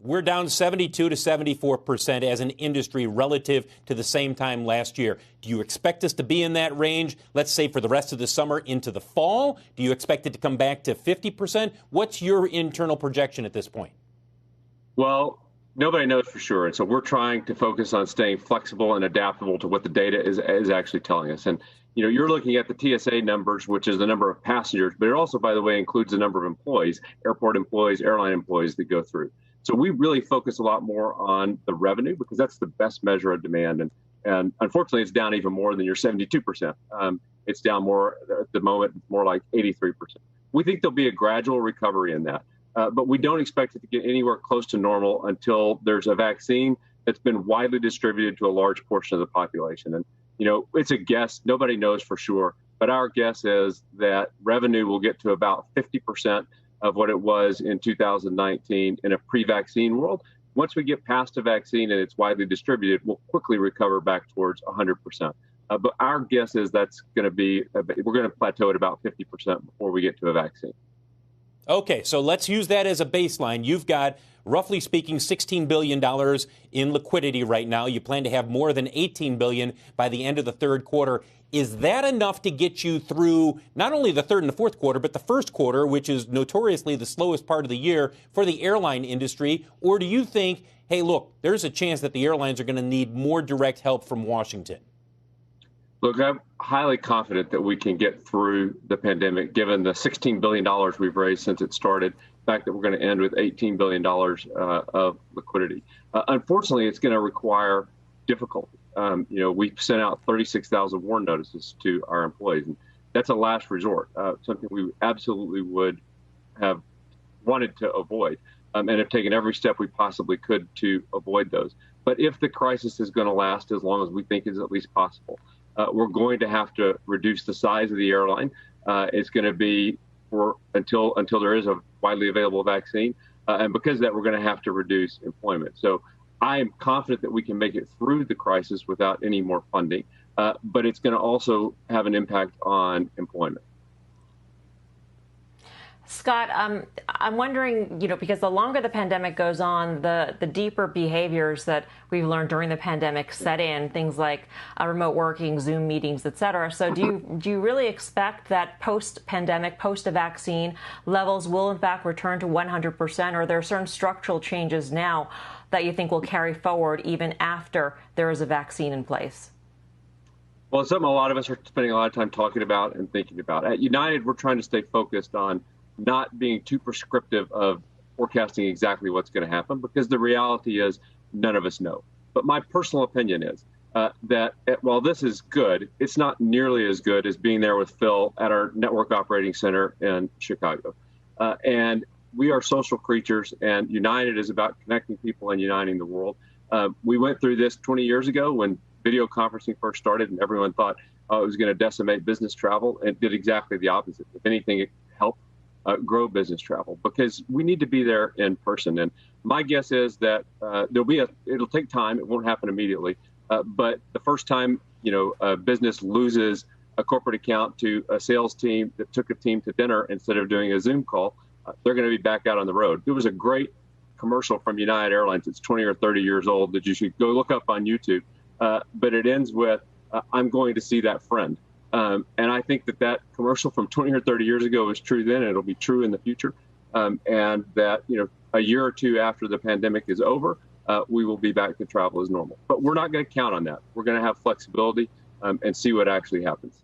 We're down 72 to 74% as an industry relative to the same time last year. Do you expect us to be in that range, let's say, for the rest of the summer into the fall? Do you expect it to come back to 50%? What's your internal projection at this point? Well, nobody knows for sure. And so we're trying to focus on staying flexible and adaptable to what the data is actually telling us. And, you know, you're looking at the TSA numbers, which is the number of passengers, but it also, by the way, includes the number of employees, airport employees, airline employees that go through. So we really focus a lot more on the revenue because that's the best measure of demand. And unfortunately, it's down even more than your 72%. It's down more at the moment, more like 83%. We think there'll be a gradual recovery in that. But we don't expect it to get anywhere close to normal until there's a vaccine that's been widely distributed to a large portion of the population. And, you know, it's a guess. Nobody knows for sure. But our guess is that revenue will get to about 50% of what it was in 2019 in a pre-vaccine world. Once we get past a vaccine and it's widely distributed, we'll quickly recover back towards 100%. But our guess is that's going to be, we're going to plateau at about 50% before we get to a vaccine. Okay, so let's use that as a baseline. You've got, roughly speaking, $16 billion in liquidity right now. You plan to have more than $18 billion by the end of the third quarter. Is that enough to get you through not only the third and the fourth quarter, but the first quarter, which is notoriously the slowest part of the year for the airline industry? Or do you think, hey, look, there's a chance that the airlines are going to need more direct help from Washington? Look, I'm highly confident that we can get through the pandemic, given the $16 billion we've raised since it started, the fact that we're going to end with $18 billion of liquidity. Unfortunately, it's going to require difficulty. You know, we sent out 36,000 warn notices to our employees, and that's a last resort, something we absolutely would have wanted to avoid and have taken every step we possibly could to avoid those. But if the crisis is going to last as long as we think is at least possible, we're going to have to reduce the size of the airline. It's going to be until there is a widely available vaccine. And because of that, we're going to have to reduce employment. So I am confident that we can make it through the crisis without any more funding. But it's going to also have an impact on employment. Scott, I'm wondering, you know, because the longer the pandemic goes on, the deeper behaviors that we've learned during the pandemic set in, things like remote working, Zoom meetings, et cetera. So do you really expect that post-pandemic, post-vaccine levels will in fact return to 100%? Or are there certain structural changes now that you think will carry forward even after there is a vaccine in place? Well, it's something a lot of us are spending a lot of time talking about and thinking about. At United, we're trying to stay focused on not being too prescriptive of forecasting exactly what's going to happen, because the reality is none of us know. But my personal opinion is that while this is good, it's not nearly as good as being there with Phil at our network operating center in Chicago. And we are social creatures, and United is about connecting people and uniting the world. We went through this 20 years ago when video conferencing first started, and everyone thought it was going to decimate business travel, and it did exactly the opposite. If anything, it helped grow business travel, because we need to be there in person. And my guess is that it'll take time. It won't happen immediately. But the first time, you know, a business loses a corporate account to a sales team that took a team to dinner instead of doing a Zoom call, they're going to be back out on the road. There was a great commercial from United Airlines. It's 20 or 30 years old that you should go look up on YouTube. But it ends with, I'm going to see that friend. And I think that commercial from 20 or 30 years ago was true then, and it'll be true in the future. And that, you know, a year or two after the pandemic is over, we will be back to travel as normal. But we're not going to count on that. We're going to have flexibility and see what actually happens.